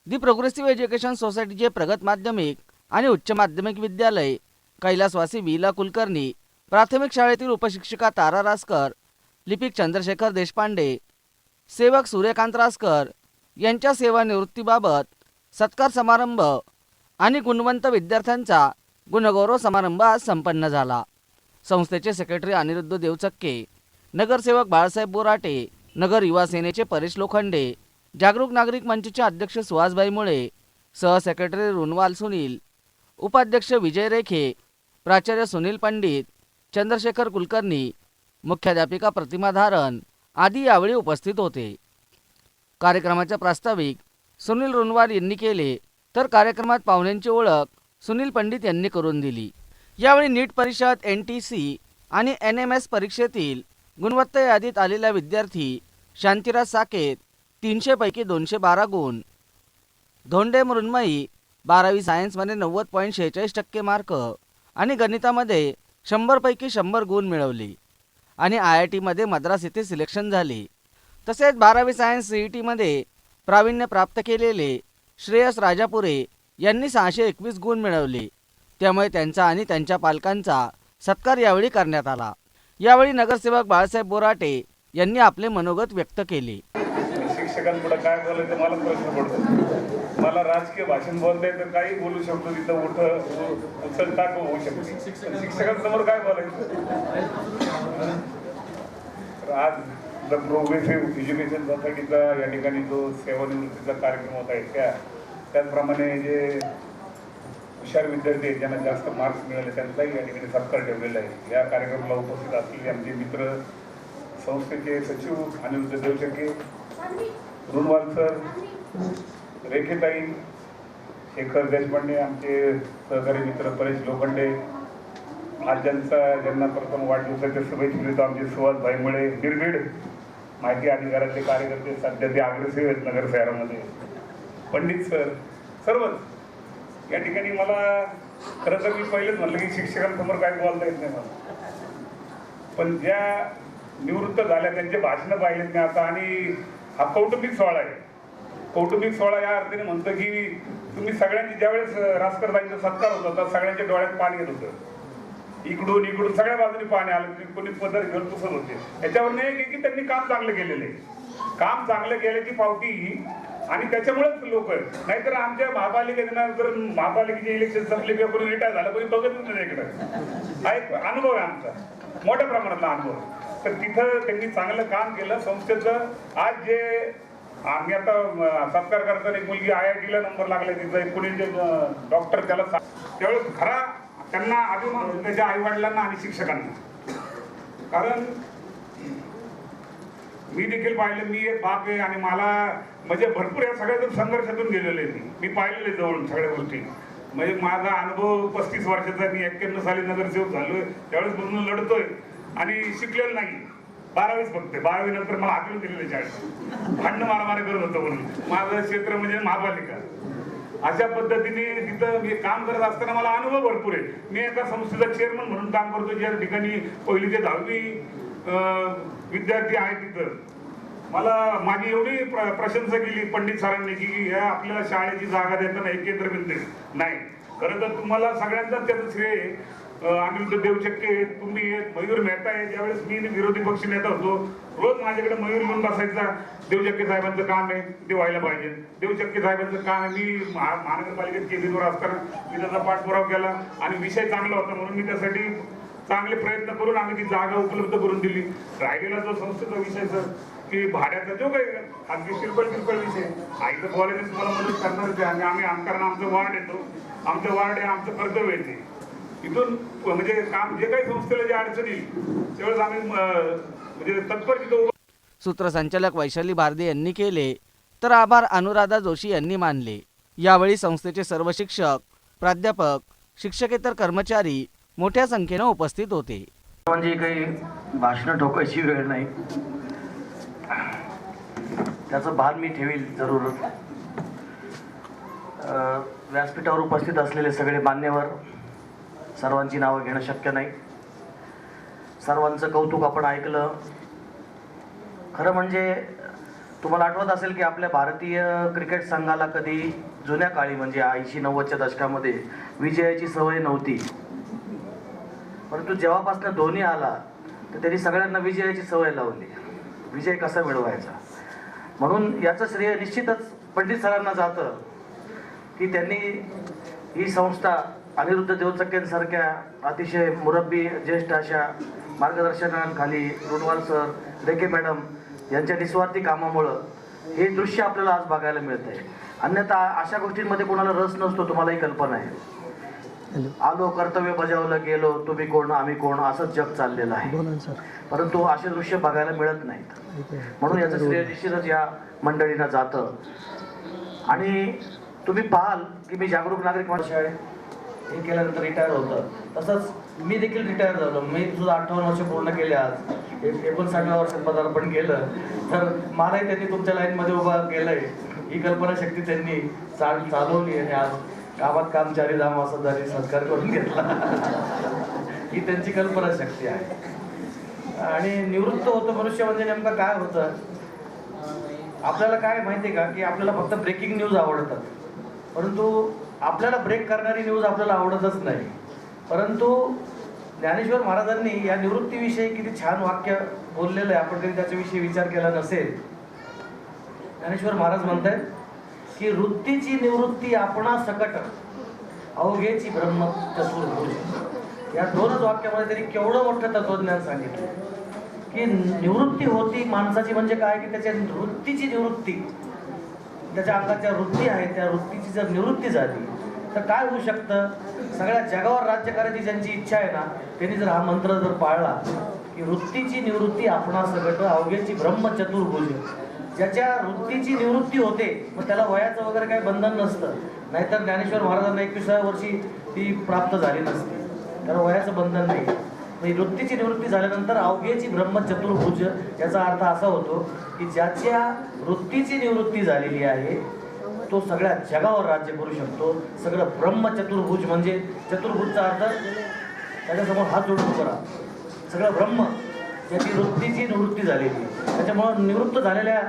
दी progressive education सोसायटीचे प्रगत माध्यमिक आणि उच्च माध्यमिक विद्यालय, कैलासवासी विला कुलकर्णी प्राथमिक शाळेतील उपशिक्षिका तारा रासकर, लिपिक चंद्रशेखर देशपांडे, सेवक सूर्यकांत रासकर यांच्या सेवानिवृत्तीबाबत सत्कार समारंभ आणि गुणवंत विद्यार्थ्यांचा गुणगौरव समारंभ आज संपन्न झाला. संस्थेचे सेक्रेटरी अनिरुद्ध देवचक्के, नगरसेवक बाळासाहेब बोराटे, नगर युवा सेनेचे परेश लोखंडे, जागरूक नागरिक मंचचे अध्यक्ष सुहासभाई मुळे, सहसेक्रेटरी रुनवाल सुनील, उपाध्यक्ष विजय रेखे, प्राचार्य सुनील पंडित, चंद्रशेखर कुलकर्णी, मुख्याध्यापिका प्रतिमा धारण आदी यावेळी उपस्थित होते. कार्यक्रमाचे प्रास्ताविक सुनील रुनवाल यांनी केले, तर कार्यक्रमात पाहुण्यांची ओळख सुनील पंडित यांनी करून दिली. यावेळी नीट परिषद, NTC आणि NMS परीक्षेतील गुणवत्ता यादीत आलेला विद्यार्थी शांतिराज साकेत 300 पैकी 212 गुण, धोंडे मृण्मयी 12वी सायन्समध्ये 90.46% मार्क आणि गणितामध्ये 100 पैकी 100 गुण मिळवले आणि IIT मद्रास येथे सिलेक्शन झाले. तसेच 12वी सायन्स CET मध्ये प्रावीण्य प्राप्त केलेले श्रेयस राजापुरे यांनी 621 गुण मिळवले. त्यामुळे त्यांचा आणि त्यांच्या पालकांचा सत्कार यावेळी करण्यात आला. यावेळी नगरसेवक बाळासाहेब बोराटे यांनी आपले मनोगत व्यक्त केले. शिक्षकांपुढे काय बोलायचं मला प्रश्न पडतो. मला राजकीय भाषण बोलता येतं, काही बोलू शकतो, तिथं उचल टाक होऊ शकते. शिक्षकांसमोर काय बोलायचं. आज द प्रोग्रेसिव्ह एज्युकेशन सोसायटीचा या ठिकाणी जो सेवानिवृत्तीचा कार्यक्रम होत आहे, त्याचप्रमाणे जे हुशार विद्यार्थी आहेत, ज्यांना जास्त मार्क्स मिळाले, त्यांचाही या ठिकाणी सत्कार ठेवलेला आहे. या कार्यक्रमाला उपस्थित असलेले आमचे मित्र, संस्थेचे सचिव अनिरुद्ध देवचक्के, रुनवाल सर, रेखेताई, शेखर देशपांडे, आमचे सहकारी मित्र परेश लोखंडे, आज ज्यांना प्रथम वाढदिवसाच्या शुभेच्छा देतो आमचे सुहासभाई मुळे, निर्भीड माहिती अधिकाराचे कार्यकर्ते, सध्या ते अग्रेसिव्ह आहेत नगर शहरामध्ये, पंडित सर, सर्वच या ठिकाणी. मला खरं तर मी पहिलेच म्हणलं की शिक्षकांसमोर काय बोलता येत नाही मला, पण ज्या निवृत्त झाल्या त्यांचे भाषणं पाहिलेत मी आता. आणि हा कौटुंबिक सोहळा आहे. कौटुंबिक सोहळा या अर्थाने म्हणतो की तुम्ही सगळ्यांनी ज्यावेळेस रासकरबाईंचा सत्कार होत होता, सगळ्यांच्या डोळ्यात पाणी येत होतं, इकडून सगळ्या बाजूनी पाणी आलं, कोणी पदर घेऊन पुसत होते. याच्यावर नाही की त्यांनी काम चांगलं केलेलं आहे. काम चांगलं केल्याची पावती आणि त्याच्यामुळेच लोक, नाहीतर आमच्या महापालिकेने जर महापालिकेचे इलेक्शन संपले किंवा कोणी रिटायर झालं, कोणी बघत नाही इकडे. हा एक अनुभव आहे आमचा, मोठ्या प्रमाणातला अनुभव. तर तिथं त्यांनी चांगलं काम केलं संस्थेचं. आज जे आम्ही आता सत्कार करताना एक मुलगी IIT ला नंबर लागला, तिचा कोणी डॉक्टर त्याला त्यावेळेस खरा त्यांना अभिमान होतो त्याच्या आई वडिलांना आणि शिक्षकांना. कारण मी देखील पाहिलं, मी एक बाप आहे आणि मला म्हणजे भरपूर या सगळ्यातून संघर्षातून गेलेले आहे. मी पाहिलेले जवळून सगळ्या गोष्टी. म्हणजे माझा अनुभव 35 वर्षाचा. मी 91 साली नगरसेवक झालोय, त्यावेळेस म्हणून लढतोय आणि शिकलेलं नाही. 12वीच फक्त. 12वी नंतर मला हाकलून दिलेलं शाळेत, भांडणं मारामारी करत होतं म्हणून. माझं क्षेत्र म्हणजे महापालिका. अशा पद्धतीने तिथं मी काम करत असताना मला अनुभव भरपूर आहे. मी एका संस्थेचा चेअरमन म्हणून काम करतो, ज्या ठिकाणी 1ली ते 10वी विद्यार्थी आहेत. तिथं मला माझी एवढी प्रशंसा केली पंडित सरांनी की या आपल्याला शाळेची जागा देताना एक केंद्रबिंदू नाही. खरं तर तुम्हाला सगळ्यांचाच त्याचं श्रेय अनिरुद्ध देवचक्के, तुम्ही मयूर मेहता आहे. ज्यावेळेस मी विरोधी पक्ष नेता होतो, रोज माझ्याकडे मयूर घेऊन बसायचा. देवचक्के साहेबांचं काम आहे, ते व्हायला पाहिजे. देवचक्के साहेबांचं काम आहे. मी महानगरपालिकेत केंद्रीवर असताना मी त्याचा पाठपुरावा केला आणि विषय चांगला होता म्हणून मी त्यासाठी चांगले प्रयत्न करून आम्ही ती जागा उपलब्ध करून दिली. राहिलेला जो संस्थेचा विषय सर की भाड्याचा जो काही अगदी किरकोळ विषय आईचं कॉलेज तुम्हाला मदत करणारच आहे. आणि आम्ही कारण आमचं वार्ड येतो, आमचं वार्ड आहे, आमचं कर्तव्य येते. इथून म्हणजे काम जे काही संस्थेला जे अडचण येईल त्यावेळेस आम्ही म्हणजे तत्पर तिथं. सूत्रसंचालक वैशाली भारदे यांनी केले, तर आभार अनुराधा जोशी यांनी मानले. यावेळी संस्थेचे सर्व शिक्षक, प्राध्यापक, शिक्षकेतर कर्मचारी मोठ्या संख्येने उपस्थित होते. म्हणजे काही भाषण ठोकायची वेळ नाही, त्याचं भान मी ठेवील जरूर. व्यासपीठावर उपस्थित असलेले सगळे मान्यवर, सर्वांची नावं घेणं शक्य नाही. सर्वांचं कौतुक आपण ऐकलं. खरं म्हणजे तुम्हाला आठवत असेल की आपल्या भारतीय क्रिकेट संघाला कधी जुन्या काळी म्हणजे 80-90च्या दशकामध्ये विजयाची सवय नव्हती. परंतु जेव्हापासून धोनी आला तर त्यांनी सगळ्यांना विजयाची सवय लावली. विजय कसा मिळवायचा, म्हणून याचं श्रेय निश्चितच पंडित सरांना जातं की त्यांनी ही संस्था अनिरुद्ध देवचक्केंसारख्या अतिशय मुरब्बी ज्येष्ठ अशा मार्गदर्शनाखाली रुणवाल सर, रेके मॅडम यांच्या निस्वार्थी कामामुळं हे दृश्य आपल्याला आज बघायला मिळतंय. अन्यथा अशा गोष्टींमध्ये कोणाला रस नसतो, तुम्हालाही कल्पना आहे. आलो, कर्तव्य बजावलं, गेलो, तुम्ही कोण आम्ही कोण असंच जग चाललेलं आहे. परंतु असे दृश्य बघायला मिळत नाहीत. म्हणून याचं श्रेय निश्चितच या मंडळींना जातं. आणि तुम्ही पाहाल की मी जागरूक नागरिक माणूस आहे, हे केल्यानंतर रिटायर होतं. तसंच मी देखील रिटायर झालो. मी सुद्धा 58 वर्ष पूर्ण केले. आज 59व्या वर्षात पदार्पण केलं. तर मलाही त्यांनी तुमच्या लाईनमध्ये उभा केलंय. ही कल्पनाशक्ती त्यांनी चालवली आणि आज गावात कामचारी धाम असं झाली सत्कार करून घेतला. ही त्यांची कल्पनाशक्ती आहे. आणि निवृत्त होतं मनुष्य म्हणजे नेमकं काय होतं, आपल्याला काय माहिती आहे का, की आपल्याला फक्त ब्रेकिंग न्यूज आवडतात. परंतु आपल्याला ब्रेक करणारी न्यूज आपल्याला आवडतच नाही. परंतु ज्ञानेश्वर महाराजांनी या निवृत्तीविषयी किती छान वाक्य बोललेलं आहे. आपण कधी त्याच्याविषयी विचार केला नसेल. ज्ञानेश्वर महाराज म्हणतात की वृत्तीची निवृत्ती आपणा सकट, अवघेची ब्रह्म चतुर्भुज. या दोनच वाक्यामध्ये त्यांनी केवढं मोठं तत्वज्ञान सांगितलं की निवृत्ती होती माणसाची म्हणजे काय, की त्याच्या वृत्तीची निवृत्ती, त्याच्या अंगाच्या वृत्ती आहेत त्या वृत्तीची जर निवृत्ती झाली तर काय होऊ शकतं. सगळ्या जगावर राज्य करायची ज्यांची इच्छा आहे ना, त्यांनी जर हा मंत्र जर पाळला की वृत्तीची निवृत्ती आपणा सकट, अवघेची ब्रह्म चतुर्भुज. ज्याच्या वृत्तीची निवृत्ती होते मग त्याला वयाचं वगैरे काही बंधन नसतं. नाहीतर ज्ञानेश्वर महाराजांना 21व्या वर्षी ती प्राप्त झाली नसती. त्याला वयाचं बंधन नाही. म्हणजे वृत्तीची निवृत्ती झाल्यानंतर अवघेची ब्रह्म चतुर्भुज याचा अर्थ असा होतो की ज्याच्या वृत्तीची निवृत्ती झालेली आहे तो सगळ्या जगावर राज्य करू शकतो. सगळं ब्रह्म चतुर्भुज म्हणजे चतुर्भुजचा अर्थ त्याच्यासमोर हात जोडून करा. सगळं ब्रह्म ज्याची वृत्तीची निवृत्ती झालेली. त्याच्यामुळं निवृत्त झालेल्या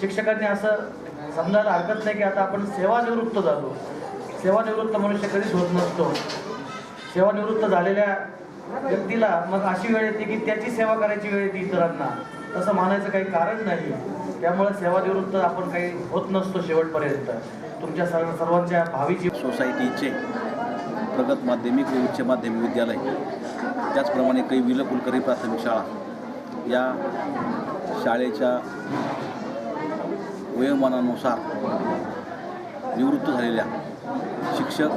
शिक्षकांनी असं समजायला हरकत नाही की आता आपण सेवानिवृत्त झालो. सेवानिवृत्त मनुष्य कधीच होत नसतो. सेवानिवृत्त झालेल्या व्यक्तीला मग अशी वेळ येते की त्याची सेवा करायची वेळ येते इतरांना. तसं मानायचं काही कारण नाही. त्यामुळे सेवानिवृत्त आपण काही होत नसतो शेवटपर्यंत. तुमच्या सर्वांच्या भावीची सोसायटीचे प्रगत माध्यमिक व उच्च माध्यमिक विद्यालय, त्याचप्रमाणे काही वि. ल. कुलकर्णी प्राथमिक शाळा या शाळेच्या वयोमानानुसार निवृत्त झालेल्या शिक्षक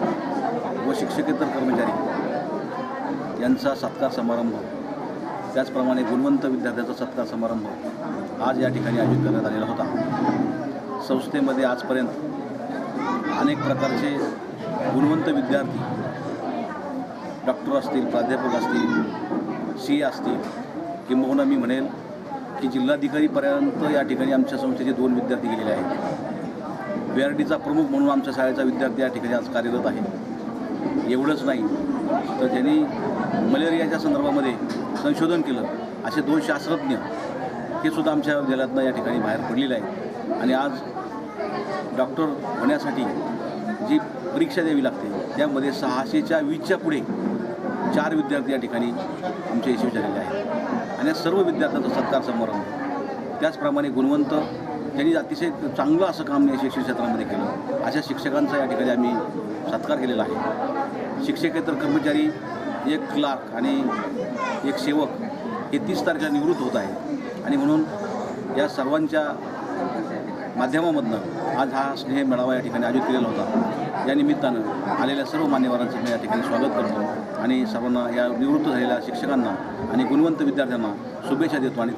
व शिक्षकेतर कर्मचारी यांचा सत्कार समारंभ, त्याचप्रमाणे गुणवंत विद्यार्थ्याचा सत्कार समारंभ आज या ठिकाणी आयोजित करण्यात आलेला होता. संस्थेमध्ये आजपर्यंत अनेक प्रकारचे गुणवंत विद्यार्थी, डॉक्टर असतील, प्राध्यापक असतील, सी असतील, किंबहुना मी म्हणेल की जिल्हाधिकारीपर्यंत या ठिकाणी आमच्या संस्थेचे 2 विद्यार्थी गेलेले आहेत. VRDचा प्रमुख म्हणून आमच्या शाळेचा विद्यार्थी या ठिकाणी आज कार्यरत आहे. एवढंच नाही तर ज्यांनी मलेरियाच्या संदर्भामध्ये संशोधन केलं असे 2 शास्त्रज्ञ हे सुद्धा आमच्या विद्यालयातनं या ठिकाणी बाहेर पडलेले आहेत. आणि आज डॉक्टर होण्यासाठी जी परीक्षा द्यावी लागते त्यामध्ये 600च्या 20च्या पुढे 4 विद्यार्थी या ठिकाणी आमचे यशस्वी झालेले आहेत. आणि या सर्व विद्यार्थ्यांचा सत्कार समारंभ, त्याचप्रमाणे गुणवंत त्यांनी अतिशय चांगलं असं काम या शिक्षण क्षेत्रामध्ये केलं अशा शिक्षकांचा या ठिकाणी आम्ही सत्कार केलेला आहे. शिक्षकेतर कर्मचारी, एक क्लार्क आणि एक सेवक हे 30 तारखेला निवृत्त होत आहे. आणि म्हणून या सर्वांच्या माध्यमामधनं आज हा स्नेह मेळावा या ठिकाणी आयोजित केलेला होता. या निमित्तानं आलेल्या सर्व मान्यवरांचं मी या ठिकाणी स्वागत करतो आणि सर्वांना, या निवृत्त झालेल्या शिक्षकांना आणि गुणवंत विद्यार्थ्यांना शुभेच्छा देतो. आणि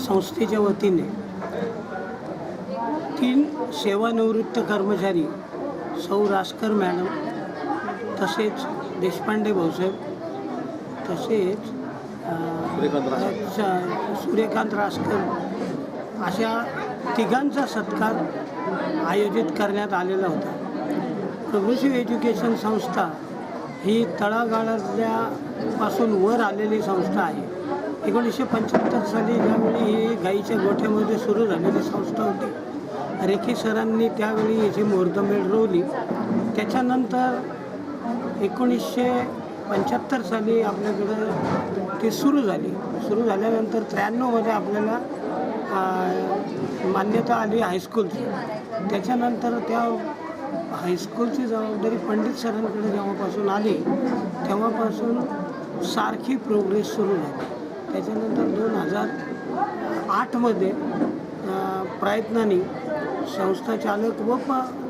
संस्थेच्या वतीने 3 सेवानिवृत्त कर्मचारी सौ रासकर मॅडम, तसेच देशपांडे भाऊसाहेब, तसेच सूर्यकांत रासकर अशा तिघांचा सत्कार आयोजित करण्यात आलेला होता. प्रोग्रेसिव्ह एज्युकेशन संस्था ही तळागाळातल्यापासून वर आलेली संस्था आहे. 1975 साली ज्यावेळी ही गाईच्या गोठ्यामध्ये सुरू झालेली संस्था होती, रेखी सरांनी त्यावेळी याची मुहूर्तमेढ रोवली. त्याच्यानंतर 1975 साली आपल्याकडं ती सुरू झाली. सुरू झाल्यानंतर 93मध्ये आपल्याला मान्यता आली हायस्कूलची. त्याच्यानंतर त्या हायस्कूलची जबाबदारी पंडित सरांकडे जेव्हापासून आली तेव्हापासून सारखी प्रोग्रेस सुरू झाली. त्याच्यानंतर 2008मध्ये प्रयत्नांनी संस्थाचालक व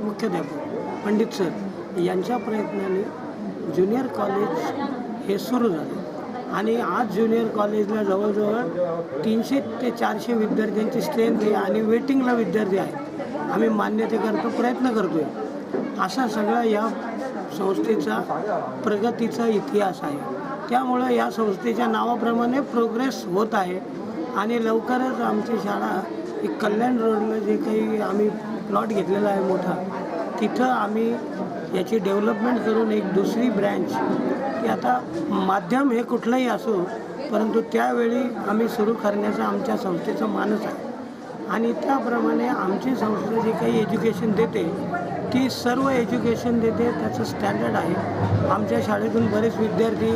मुख्याध्यापक पंडित सर यांच्या प्रयत्नांनी ज्युनियर कॉलेज हे सुरू झाले आणि आज ज्युनियर कॉलेजला जवळजवळ 300 ते 400 विद्यार्थ्यांची स्ट्रेंथ आहे आणि वेटिंगला विद्यार्थी आहेत. आम्ही मान्यतेकरता प्रयत्न करतो आहे. असा सगळा या संस्थेचा प्रगतीचा इतिहास आहे. त्यामुळं या संस्थेच्या नावाप्रमाणे प्रोग्रेस होत आहे आणि लवकरच आमची शाळा एक कल्याण रोडला जे काही आम्ही प्लॉट घेतलेला आहे मोठा, तिथं आम्ही याची डेव्हलपमेंट करून एक दुसरी ब्रँच, की आता माध्यम हे कुठलंही असो परंतु त्यावेळी आम्ही सुरू करण्याचा आमच्या संस्थेचा मानस आहे आणि त्याप्रमाणे आमची संस्था जे काही एज्युकेशन देते ती सर्व एज्युकेशन देते, त्याचं स्टँडर्ड आहे. आमच्या शाळेतून बरेच विद्यार्थी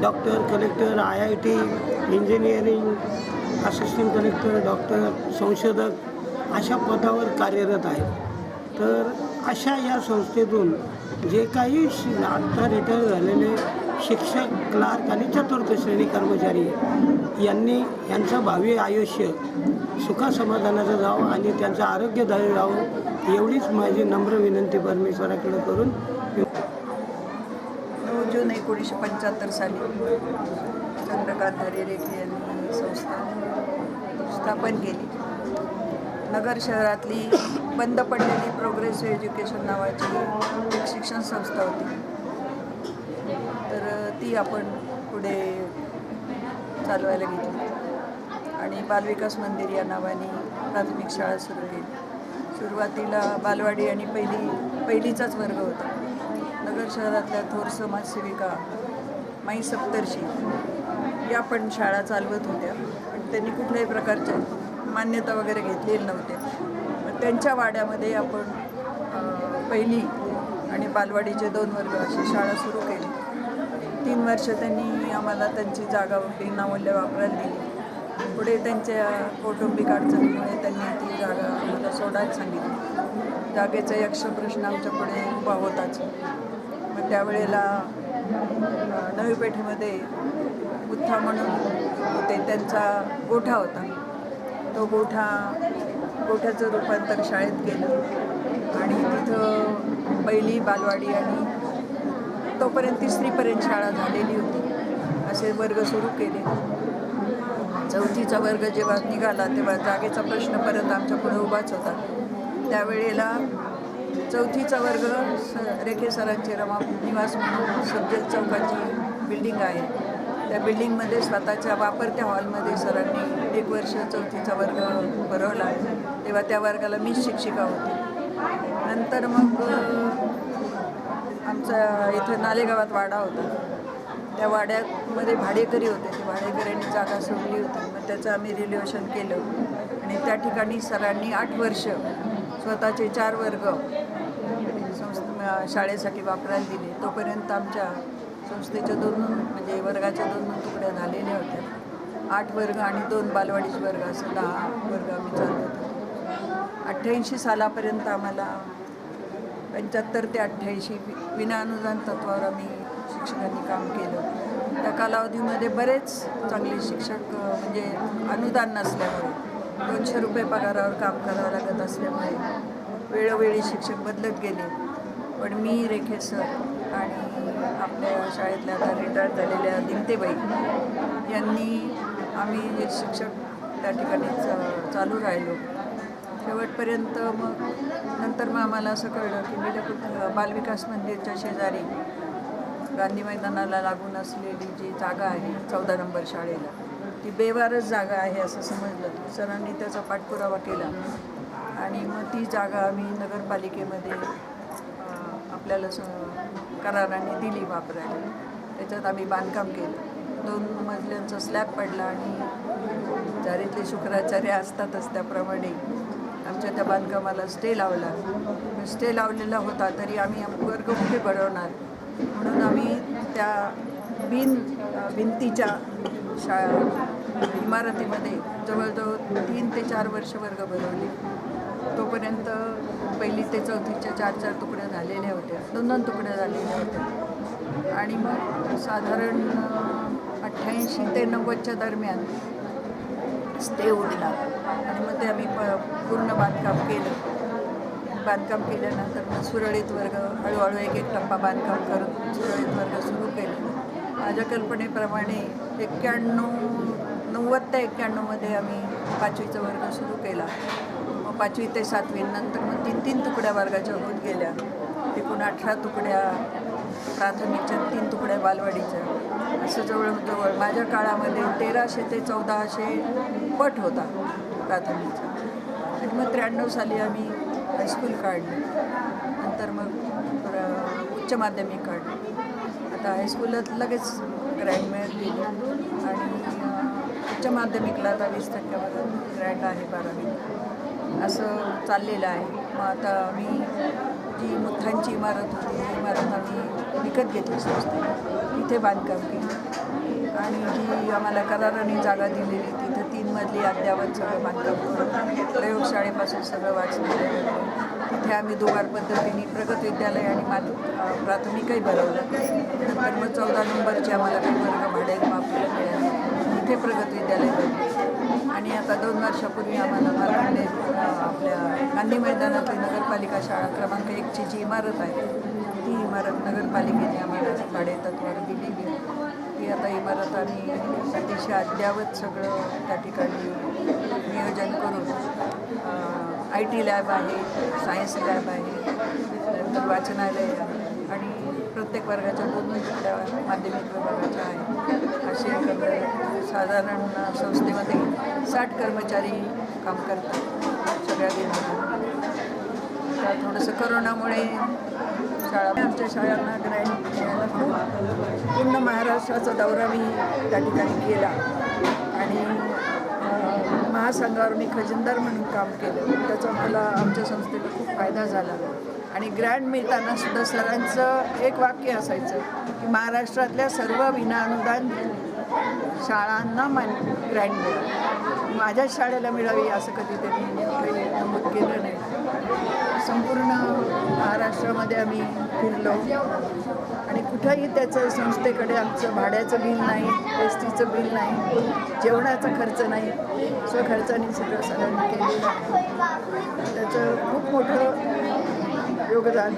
doctor, collector, IIT, engineering, assistant collector, doctor, संशोधक अशा पदावर कार्यरत आहेत. तर अशा या संस्थेतून जे काही आत्ता रिटायर झालेले शिक्षक, क्लार्क आणि चतुर्थ श्रेणी कर्मचारी यांचं भावी आयुष्य सुखासमाधानाचं जावं आणि त्यांचं आरोग्यदायी जावं एवढीच माझी नम्र विनंती परमेश्वराकडे करून 9 जून 1975 साली चंद्रकांत हरिरेखे यांनी संस्था स्थापन केली. नगर शहरातली बंद पडलेली प्रोग्रेसिव्ह एज्युकेशन नावाची एक शिक्षण संस्था होती. तर ती आपण पुढे चालवायला घेतली आणि बालविकास मंदिर या नावाने प्राथमिक शाळा सुरू केली. सुरुवातीला बालवाडी आणि पहिलीचाच वर्ग होता. नगर शहरातल्या थोर समाजसेविका माई सप्तर्षी या पण शाळा चालवत होत्या, पण त्यांनी कुठल्याही प्रकारच्या मान्यता वगैरे घेतलेल्या नव्हत्या. पण त्यांच्या वाड्यामध्ये आपण पहिली आणि बालवाडीचे 2 वर्ग अशी शाळा सुरू केली. 3 वर्ष त्यांनी आम्हाला त्यांची जागा विनामूल्य वापरायला दिली. पुढे त्यांच्या कौटुंबिक अडचणीमुळे त्यांनी ती जागा आम्हाला सोडायला सांगितली. जागेचा यक्ष प्रश्न आमच्या पुढे उभा होताच. मग त्यावेळेला नवी पेठेमध्ये उत्था म्हणून होते, त्यांचा गोठा होता. तो गोठ्याचं रूपांतर शाळेत केलं आणि तिथं पहिली, बालवाडी आणि तोपर्यंत 3रीपर्यंत शाळा झालेली होती. असे वर्ग सुरू केले. 4थीचा वर्ग जेव्हा निघाला तेव्हा जागेचा प्रश्न परत आमच्या पुढे उभाच होता. त्यावेळेला 4थीचा वर्ग रेखे सरांचे रमा निवास म्हणून सब्जेक्ट चौकाची बिल्डिंग आहे. त्या बिल्डिंगमध्ये स्वतःच्या वापरत्या हॉलमध्ये सरांनी 1 वर्ष 4थीचा वर्ग भरवला. तेव्हा त्या वर्गाला मीच शिक्षिका होती. नंतर मग आमचा इथं नालेगावात वाडा होता. त्या वाड्यामध्ये भाडेकरी होते. ते भाडेकऱ्यांनी जागा सोडली होती. मग त्याचं आम्ही रिनोव्हेशन केलं आणि त्या ठिकाणी सरांनी 8 वर्ष स्वतःचे 4 वर्ग शाळेसाठी वापरायला दिले. तोपर्यंत आमच्या संस्थेच्या 2 म्हणजे वर्गाच्या 2 तुकड्या झालेल्या होत्या. 8 वर्ग आणि 2 बालवाडीचे वर्ग असं 10 वर्ग आम्ही चालवत होतो. 88 सालापर्यंत आम्हाला 75 ते 88 विनाअनुदान तत्त्वावर आम्ही शिक्षकांनी काम केलं. त्या कालावधीमध्ये बरेच चांगले शिक्षक म्हणजे अनुदान नसल्यामुळे 200 रुपये पगारावर काम करावं लागत असल्यामुळे वेळोवेळी शिक्षक बदलत गेले. पण मी, रेखे सर आणि आपल्या शाळेतल्या आता रिटायर झालेल्या दिमतेबाई यांनी आम्ही शिक्षक त्या ठिकाणी चालू राहिलो शेवटपर्यंत. नंतर आम्हाला असं कळलं की मी बालविकास मंदिरच्या शेजारी गांधी मैदानाला लागून असलेली जी जागा आहे 14 नंबर शाळेला, ती बेवारस जागा आहे असं समजलं. सरांनी त्याचा पाठपुरावा केला आणि मग ती जागा आम्ही नगरपालिकेमध्ये आपल्याला कराराने दिली वापरायला. त्याच्यात आम्ही बांधकाम केलं. 2 मजल्यांचा स्लॅब पडला आणि चारीतले शुक्राचार्य असतातच त्याप्रमाणे आमच्या त्या बांधकामाला स्टे लावला. स्टे लावलेला होता तरी आम्ही वर्ग कुठे बनवणार म्हणून आम्ही त्या भिंतीच्या इमारतीमध्ये जवळजवळ 3 ते 4 वर्ष वर्ग बनवले. तोपर्यंत 1ली ते 4थीच्या 4 तुकड्या झालेल्या होत्या, 2 तुकड्या झालेल्या होत्या आणि मग साधारण 88 ते 90च्या दरम्यान स्टे उडला आणि मग ते आम्ही पूर्ण बांधकाम केल्यानंतर मग सुरळीत वर्ग हळूहळू एक टप्पा बांधकाम करत सुरळीत वर्ग सुरू केले. माझ्या कल्पनेप्रमाणे 90 ते 91मध्ये आम्ही 5वीचा वर्ग सुरू केला. मग 5वी ते 7वी नंतर मग 3 तुकड्या वर्गाच्या होत गेल्या. एकूण 18 तुकड्या प्राथमिकच्या, 3 तुकड्या बालवाडीच्या, असं जवळजवळ माझ्या काळामध्ये 1300 ते 1400 पट होता प्राथमिकचा. आणि मग 93 साली आम्ही हायस्कूल काढली. नंतर मग उच्च माध्यमिक काढली. आता हायस्कूलात लगेच ग्रँड मिळाली आणि उच्च माध्यमिकला आता 20% ग्रँड आहे 12वी. असं चाललेलं आहे. मग आता आम्ही जी मुथ्थांची इमारत होती ती इमारत आम्ही विकत घेतली संस्थेने, तिथे बांधकाम केली आणि जी आम्हाला कराराने जागा दिलेली तिथे 3 मजली अद्यावत सगळं बांधकाम करून प्रयोगशाळेपासून सगळं वाचलेलं. तिथे आम्ही दोघार पद्धतीने प्रगत विद्यालय आणि प्राथमिकही बनवलं. नंतर मग 14 नंबरचे आम्हाला काही वर्ग भाडे आपल्याला मिळाले, तिथे प्रगत विद्यालय बनले. आणि आता 2 वर्षापूर्वी आम्हाला मालवण आपल्या गांधी मैदानातली नगरपालिका शाळा क्रमांक 1ची जी इमारत आहे ती इमारत नगरपालिकेने आम्हाला भाडेतत्त्वावर दिलेली आहे. ती आता इमारत आम्ही अतिशय अद्यावत सगळं त्या ठिकाणी नियोजन करून IT लॅब आहे, सायन्स लॅब आहे, नंतर वाचनालय आहे आणि प्रत्येक वर्गाच्या 2 तुकड्या माध्यमिक विभागाच्या आहेत. असे एकंदर साधारण संस्थेमध्ये 60 कर्मचारी काम करतात सगळ्या विभागात. आता थोडंसं करोनामुळे आमच्या शाळांना ग्रँड मिळायला खूप पूर्ण महाराष्ट्राचा दौरा मी त्या ठिकाणी केला आणि महासंघावर मी खजिनदार म्हणून काम केलं. त्याचा मला आमच्या संस्थेला खूप फायदा झाला. आणि ग्रँड मिळताना सुद्धा सरांचं एक वाक्य असायचं की महाराष्ट्रातल्या सर्व विनाअनुदान शाळांना ग्रँड मिळावी, माझ्याच शाळेला मिळावी असं कधी त्यांनी काही नमूद केलं नाही. संपूर्ण महाराष्ट्रामध्ये आम्ही फिरलो आणि कुठंही त्याचं संस्थेकडे आमचं भाड्याचं बिल नाही, एसटीचं बिल नाही, जेवणाचा खर्च नाही, स्वखर्चाने सगळं सरांनी केलेलं आहे. त्याचं खूप मोठं योगदान